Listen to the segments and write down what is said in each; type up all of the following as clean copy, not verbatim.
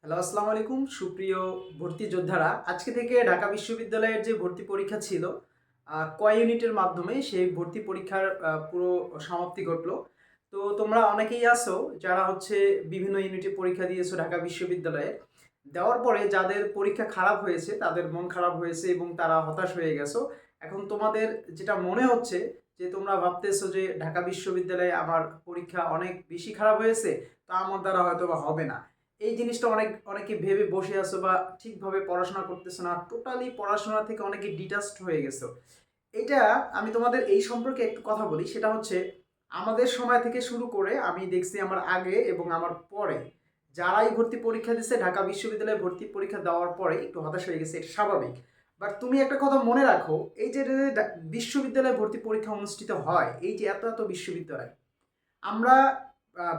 Hello, আসসালামু আলাইকুম সুপ্রিয় ভর্তি যোদ্ধারা। আজকে থেকে ঢাকা বিশ্ববিদ্যালয়ের যে ভর্তি পরীক্ষা ছিল, কয় ইউনিটের মাধ্যমে সেই ভর্তি পরীক্ষার পুরো সমাপ্তি ঘটলো। তো তোমরা অনেকেই আছো যারা হচ্ছে বিভিন্ন ইউনিটে পরীক্ষা দিয়েছো ঢাকা বিশ্ববিদ্যালয়ে। দেওয়ার পরে যাদের পরীক্ষা খারাপ হয়েছে তাদের মন খারাপ হয়েছে এবং তারা হতাশ হয়ে গেছো। এখন তোমাদের যেটা মনে হচ্ছে যে তোমরা ভাবতেছো যে ঢাকা বিশ্ববিদ্যালয়ে আমার পরীক্ষা অনেক বেশি খারাপ হয়েছে, তা আমার দ্বারা হয়তো বা হবে না। এই জিনিসটা অনেকে ভেবে বসে আছো বা ঠিকভাবে পড়াশোনা করতেছো না, টোটালি পড়াশোনা থেকে অনেকে ডিটাচড হয়ে গেছো। এটা আমি তোমাদের এই সম্পর্কে একটু কথা বলি। সেটা হচ্ছে আমাদের সময় থেকে শুরু করে আমি দেখছি আমার আগে এবং আমার পরে যারাই ভর্তি পরীক্ষা দিচ্ছে ঢাকা বিশ্ববিদ্যালয়ে ভর্তি পরীক্ষা দেওয়ার পরে একটু হতাশ হয়ে গেছে, এটা স্বাভাবিক। বাট তুমি একটা কথা মনে রাখো, এই যে বিশ্ববিদ্যালয়ে ভর্তি পরীক্ষা অনুষ্ঠিত হয়, এই যে এত এত বিশ্ববিদ্যালয়, আমরা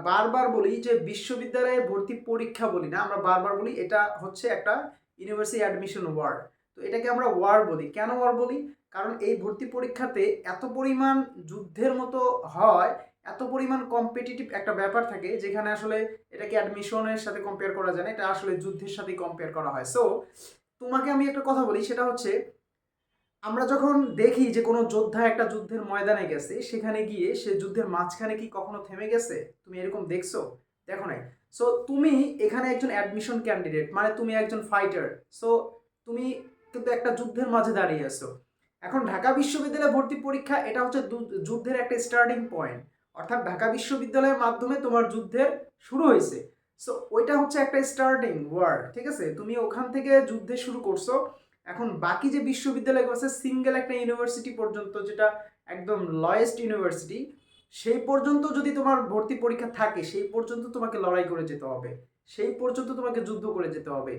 বারবার বলি যে বিশ্ববিদ্যালয়ে ভর্তি পরীক্ষা বলি না, আমরা বারবার বলি এটা হচ্ছে একটা ইউনিভার্সিটি অ্যাডমিশন ওয়ার। তো এটাকে আমরা ওয়ার বলি। কেন ওয়ার বলি? কারণ এই ভর্তি পরীক্ষাতে এত পরিমাণ যুদ্ধের মতো হয়, এত পরিমাণ কম্পিটিটিভ একটা ব্যাপার থাকে, যেখানে আসলে এটাকে অ্যাডমিশনের সাথে কম্পেয়ার করা যায় না, এটা আসলে যুদ্ধের সাথে কম্পেয়ার করা হয়। সো তোমাকে আমি একটা কথা বলি, সেটা হচ্ছে আমরা যখন দেখি যে কোনো যোদ্ধা একটা যুদ্ধের ময়দানে গেছে, সেখানে গিয়ে সে যুদ্ধের মাঝখানে কি কখনো থেমে গেছে? তুমি এরকম দেখছো? দেখো নাই। সো তুমি এখানে একজন অ্যাডমিশন ক্যান্ডিডেট, মানে তুমি একজন ফাইটার। সো তুমি কিন্তু একটা যুদ্ধের মাঝে দাঁড়িয়ে আছো। এখন ঢাকা বিশ্ববিদ্যালয়ে ভর্তি পরীক্ষা এটা হচ্ছে যুদ্ধের একটা স্টার্টিং পয়েন্ট। অর্থাৎ ঢাকা বিশ্ববিদ্যালয়ের মাধ্যমে তোমার যুদ্ধের শুরু হয়েছে। সো ওইটা হচ্ছে একটা স্টার্টিং ওয়ার্ড, ঠিক আছে? তুমি ওখান থেকে যুদ্ধে শুরু করছো। এখন বাকি যে বিশ্ববিদ্যালয়গুলো আছে, সিঙ্গেল একটা ইউনিভার্সিটি পর্যন্ত, যেটা একদম লয়েস্ট ইউনিভার্সিটি, সেই পর্যন্ত যদি তোমার ভর্তি পরীক্ষা থাকে, সেই পর্যন্ত তোমাকে লড়াই করে যেতে হবে, সেই পর্যন্ত তোমাকে যুদ্ধ করে যেতে হবে।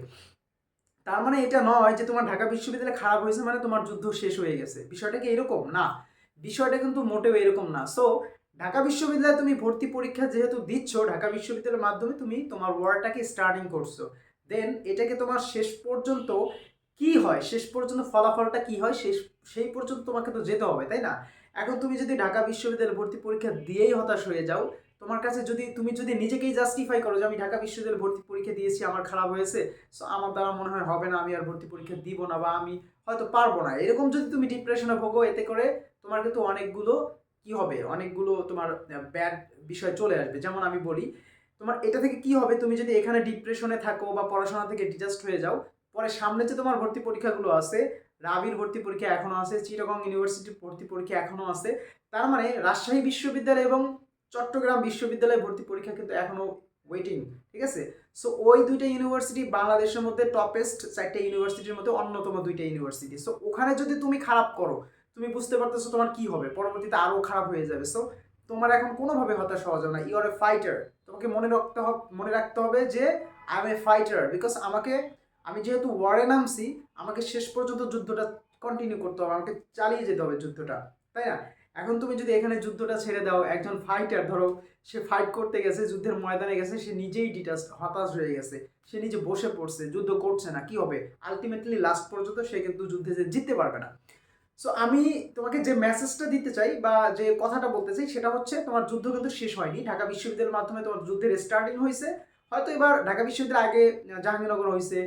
তার মানে এটা নয় যে তোমার ঢাকা বিশ্ববিদ্যালয় খারাপ হয়েছে মানে তোমার যুদ্ধ শেষ হয়ে গেছে। বিষয়টা কি এরকম না? বিষয়টা কিন্তু মোটেও এরকম না। সো ঢাকা বিশ্ববিদ্যালয়ে তুমি ভর্তি পরীক্ষা যেহেতু দিচ্ছ, ঢাকা বিশ্ববিদ্যালয়ের মাধ্যমে তুমি তোমার ওয়ার্ডটাকে স্টার্টিং করছো, দেন এটাকে তোমার শেষ পর্যন্ত কি হয়, শেষ পর্যন্ত ফলাফলটা কি হয়, সেই পর্যন্ত তোমাকে তো যেতে হবে, তাই না? এখন তুমি যদি ঢাকা বিশ্ববিদ্যালয়ে ভর্তি পরীক্ষা দিয়েই হতাশ হয়ে যাও, তোমার কাছে যদি তুমি যদি নিজেকেই জাস্টিফাই করো যে আমি ঢাকা বিশ্ববিদ্যালয়ে ভর্তি পরীক্ষা দিয়েছি, আমার খারাপ হয়েছে, সো আমার দ্বারা মনে হয় হবে না, আমি আর ভর্তি পরীক্ষা দিব না, বা আমি হয়তো পারবো না, এরকম যদি তুমি ডিপ্রেশনে ভোগো, এতে করে তোমার কিন্তু অনেকগুলো কি হবে, অনেকগুলো তোমার ব্যাড বিষয় চলে আসবে। যেমন আমি বলি, তোমার এটা থেকে কি হবে, তুমি যদি এখানে ডিপ্রেশনে থাকো বা পড়াশোনা থেকে ডিটাচড হয়ে যাও, পরে সামনে যে তোমার ভর্তি পরীক্ষাগুলো আছে, রাবির ভর্তি পরীক্ষা এখনো আছে, চিটাগং ইউনিভার্সিটির ভর্তি পরীক্ষা এখনো আছে, তার মানে রাজশাহী বিশ্ববিদ্যালয় এবং চট্টগ্রাম বিশ্ববিদ্যালয়ে ভর্তি পরীক্ষা কিন্তু এখনো ওয়েটিং, ঠিক আছে? সো ওই দুইটা ইউনিভার্সিটি বাংলাদেশের মধ্যে টপেস্ট চারটা ইউনিভার্সিটির মধ্যে অন্যতম দুইটা ইউনিভার্সিটি। সো ওখানে যদি তুমি খারাপ করো, তুমি বুঝতে পারতেছো তোমার কি হবে, পরবর্তীতে আরো খারাপ হয়ে যাবে। সো তোমার এখন কোনোভাবে হতাশ হওয়া যাবে না, ইউ আর এ ফাইটার। তোমাকে মনে রাখতে হবে যে I M A fighter, because আমি যেহেতু ওয়ারে নামছি, আমাকে শেষ পর্যন্ত যুদ্ধটা কন্টিনিউ করতে হবে, আমাকে চালিয়ে যেতে হবে যুদ্ধটা, তাই না? এখন তুমি যদি এখানে যুদ্ধটা ছেড়ে দাও, একজন ফাইটার ধরো সে ফাইট করতে গেছে, যুদ্ধের ময়দানে গেছে, সে নিজেই হতাশ হয়ে গেছে, সে নিজে বসে পড়ছে, যুদ্ধ করছে না, কি হবে? আলটিমেটলি লাস্ট পর্যন্ত সে কিন্তু যুদ্ধে যে জিততে পারবে না। সো আমি তোমাকে যে মেসেজটা দিতে চাই বা যে কথাটা বলতে চাই, সেটা হচ্ছে তোমার যুদ্ধ কিন্তু শেষ হয়নি। ঢাকা বিশ্ববিদ্যালয়ের মাধ্যমে তোমার যুদ্ধের স্টার্টিং হয়েছে। হয়তো এবার ঢাকা বিশ্ববিদ্যালয় আগে জাহাঙ্গীরনগর হয়েছে,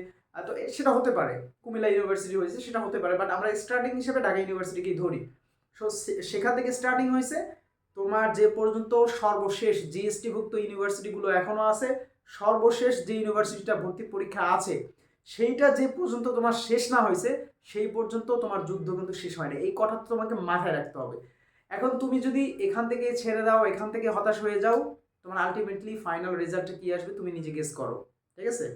তো সেটা হতে পারে, কুমিল্লা ইউনিভার্সিটি হয়েছে, সেটা হতে পারে, বাট আমরা স্টার্টিং হিসেবে ঢাকা ইউনিভার্সিটিকেই ধরি। সো সেখান থেকে স্টার্টিং হয়েছে। তোমার যে পর্যন্ত সর্বশেষ জিএসটিভুক্ত ইউনিভার্সিটিগুলো এখনো আছে, সর্বশেষ যে ইউনিভার্সিটিটা ভর্তি পরীক্ষা আছে, সেইটা যে পর্যন্ত তোমার শেষ না হয়েছে, সেই পর্যন্ত তোমার যুদ্ধ কিন্তু শেষ হয় না। এই কথাটা তোমাকে মাথায় রাখতে হবে। এখন তুমি যদি এখান থেকে ছেড়ে দাও, এখান থেকে হতাশ হয়ে যাও, তোমার আলটিমেটলি ফাইনাল রেজাল্টটা কি আসবে তুমি নিজে গেস করো, ঠিক আছে?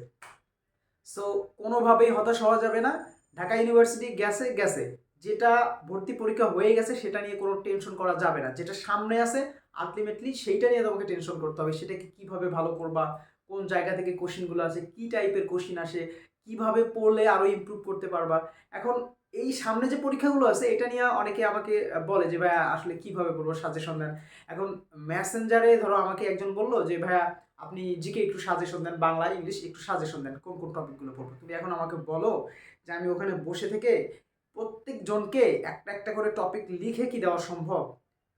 সো কোনোভাবেই হতাশ হওয়া যাবে না। ঢাকা ইউনিভার্সিটি গেছে গেছে, যেটা ভর্তি পরীক্ষা হয়ে গেছে সেটা নিয়ে কোনো টেনশন করা যাবে না। যেটা সামনে আছে আলটিমেটলি সেইটা নিয়ে তোমাকে টেনশন করতে হবে, সেটাকে কিভাবে ভালো করবা, কোন জায়গা থেকে কোশ্চিনগুলো আসে, কি টাইপের কোশ্চিন আসে, কিভাবে পড়লে আরো ইমপ্রুভ করতে পারবা। এখন এই সামনে যে পরীক্ষাগুলো আছে, এটা নিয়ে অনেকে আমাকে বলে যে ভাইয়া আসলে কিভাবে পড়বো, সাজেশন দেন। এখন মেসেঞ্জারে ধরো আমাকে একজন বললো যে ভাইয়া আপনি জিকে একটু সাজেশন দেন, বাংলা ইংলিশ একটু সাজেশন দেন, কোন কোন টপিকগুলো পড়বো। তুমি এখন আমাকে বলো যে আমি ওখানে বসে থেকে প্রত্যেক জনকে একটা একটা করে টপিক লিখে কি দেওয়া সম্ভব?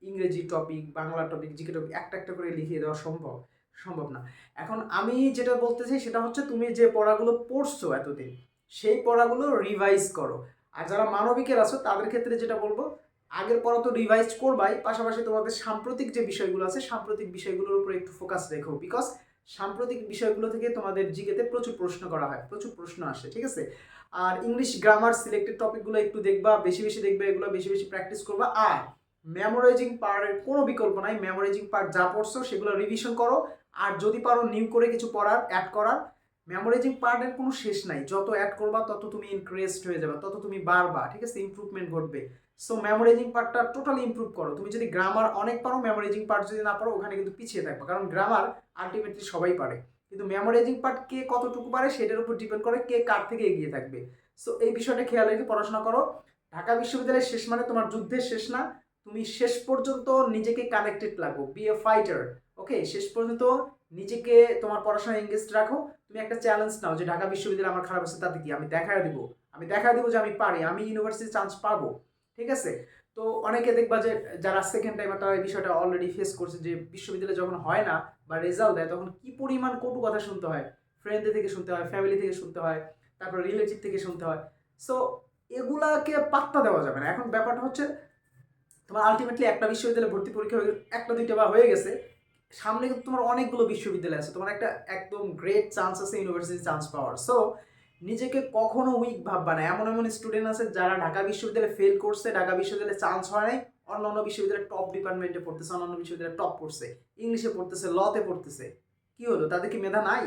ইংরেজি topic, Bangla topic, GK topic একটা একটা করে লিখিয়ে দেওয়া সম্ভব? সম্ভব না। এখন আমি যেটা বলতে চাই সেটা হচ্ছে তুমি যে পড়াগুলো পড়ছো এতদিন সেই পড়াগুলো রিভাইজ করো। আর যারা মানবিকের আছো তাদের ক্ষেত্রে যেটা বলবো, আগের পড়া তো রিভাইজ করবাই, পাশাপাশি তোমাদের সাম্প্রতিক যে বিষয়গুলো আছে সাম্প্রতিক বিষয়গুলোর উপরে একটু ফোকাস রেখো, বিকজ সাম্প্রতিক বিষয়গুলো থেকে তোমাদের জিকেতে প্রচুর প্রশ্ন করা হয়, প্রচুর প্রশ্ন আসে, ঠিক আছে? আর ইংলিশ গ্রামার সিলেক্টেড টপিকগুলো একটু দেখবা, বেশি বেশি দেখবে, এগুলো বেশি বেশি প্র্যাকটিস করবা। আর মেমোরাইজিং পার্টের কোনো বিকল্প নাই, মেমোরাইজিং পার্ট যা পড়ছো সেগুলো রিভিশন করো। আর যদি পারো নিউ করে কিছু পড়ার অ্যাড করার। মেমোরাইজিং পার্টের কোনো শেষ নাই, যত অ্যাড করবা তত তুমি ইনক্রিজড হয়ে যাবে, তত তুমি বাড়বা, ঠিক আছে? ইমপ্রুভমেন্ট ঘটবে। সো মেমোরাইজিং পার্টটা টোটালি ইমপ্রুভ করো। তুমি যদি গ্রামার অনেক পারো, মেমোরাইজিং পার্ট যদি না পারো ওখানে কিন্তু পিছিয়ে থাকবে, কারণ গ্রামার আলটিমেটলি সবাই পারে, কিন্তু মেমোরাইজিং পার্ট কে কতটুকু পারে সেটার উপর ডিপেন্ড করে কে কার থেকে এগিয়ে থাকবে। সো এই বিষয়টা খেয়াল রেখে পড়াশোনা করো। ঢাকা বিশ্ববিদ্যালয়ের শেষ মানে তোমার যুদ্ধের শেষ না, তুমি শেষ পর্যন্ত নিজেকে কানেক্টেড লাগো, বি এ ফাইটার। ওকে, শেষ পর্যন্ত নিজেকে তোমার পড়াশোনায় এঙ্গেজ রাখো। তুমি একটা চ্যালেঞ্জ নাও যে ঢাকা বিশ্ববিদ্যালয় আমার খারাপ আছে তাতে কি, আমি দেখা দিব যে আমি পারি, আমি ইউনিভার্সিটি চান্স পাবো, ঠিক আছে? তো অনেকে দেখবা যে যারা সেকেন্ড টাইম তারা এই বিষয়টা অলরেডি ফেস করছে, যে বিশ্ববিদ্যালয়ে যখন হয় না বা রেজাল্ট দেয় তখন কি পরিমাণ কটু কথা শুনতে হয়, ফ্রেন্ডদের থেকে শুনতে হয়, ফ্যামিলি থেকে শুনতে হয়, তারপর রিলেটিভ থেকে শুনতে হয়। সো এগুলাকে পাত্তা দেওয়া যাবে না। এখন ব্যাপারটা হচ্ছে তোমার আলটিমেটলি একটা বিশ্ববিদ্যালয়ে ভর্তি পরীক্ষা হয়ে একটা দুইটা বা হয়ে গেছে, সামনে কিন্তু তোমার অনেকগুলো বিশ্ববিদ্যালয় আছে, তোমার একটা একদম গ্রেট চান্স আছে ইউনিভার্সিটি চান্স পাওয়ার। সো নিজেকে কখনো উইক ভাববা না। এমন এমন স্টুডেন্ট আছে যারা ঢাকা বিশ্ববিদ্যালয়ে ফেল করছে, ঢাকা বিশ্ববিদ্যালয়ে চান্স হয় নাই, অন্য বিশ্ববিদ্যালয়ের টপ ডিপার্টমেন্টে পড়তেছে, অন্য বিশ্ববিদ্যালয়ে টপ পড়ছে, ইংলিশে পড়তেছে, লতে পড়তেছে। কি হলো, তাদের কি মেধা নাই?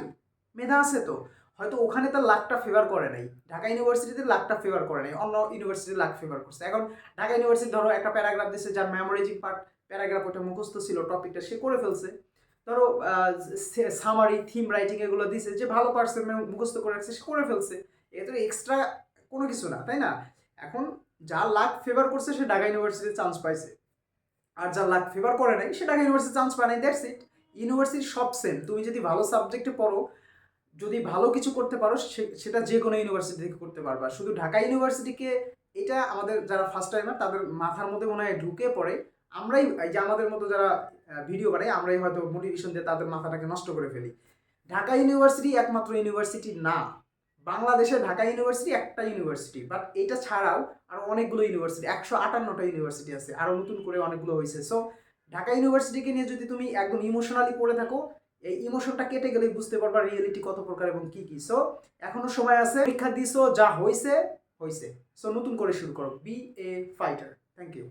মেধা আছে তো, হয়তো ওখানে তার লাকটা ফেভার করে নাই, ঢাকা ইউনিভার্সিটিতে লাকটা ফেভার করে নাই, অন্য ইউনিভার্সিটি লাক ফেভার করছে। এখন ঢাকা ইউনিভার্সিটি ধরো একটা প্যারাগ্রাফ দিচ্ছে, যার মেমোরাইজিং পার্ট প্যারাগ্রাফ ওটা মুখস্থ ছিল, টপিকটা সে করে ফেলছে। ধরো সামারি, থিম রাইটিং এগুলো দিছে, যে ভালো পারছে, মুখস্থ করে রাখছে, সে করে ফেলছে। এটা তো এক্সট্রা কোনো কিছু না, তাই না? এখন যা লাক ফেভার করছে সে ঢাকা ইউনিভার্সিটিতে চান্স পাইছে, আর যা লাক ফেভার করে নাই সে ঢাকা ইউনিভার্সিটি চান্স পায় নাই, দ্যাটস ইট। ইউনিভার্সিটি সব সেম, তুমি যদি ভালো সাবজেক্টে পড়ো, যদি ভালো কিছু করতে পারো, সেটা যে কোনো ইউনিভার্সিটি থেকে করতে পারবা। শুধু ঢাকা ইউনিভার্সিটিকে, এটা আমাদের যারা ফার্স্ট টাইমার তাদের মাথার মধ্যে মনে হয় ঢুকে পড়ে। আমরাই, এই যে আমাদের মতো যারা ভিডিও বানাই, আমরাই হয়তো মোটিভেশন দিয়ে তাদের মাথাটাকে নষ্ট করে ফেলি। ঢাকা ইউনিভার্সিটি একমাত্র ইউনিভার্সিটি না, বাংলাদেশে ঢাকা ইউনিভার্সিটি একটা ইউনিভার্সিটি, বাট এটা ছাড়াও আরও অনেকগুলো ইউনিভার্সিটি, 158টা ইউনিভার্সিটি আছে, আরও নতুন করে অনেকগুলো হয়েছে। সো ঢাকা ইউনিভার্সিটিকে নিয়ে যদি তুমি একদম ইমোশনালি পড়ে থাকো, এই ইমোশনটা কেটে গেলেই বুঝতে পারবা রিয়েলিটি কত প্রকার এবং কি কি। সো এখনো সময় আছে, পরীক্ষা দিছো, যা হয়েছে হয়েছে। সো নতুন করে শুরু করো, be a fighter. Thank you.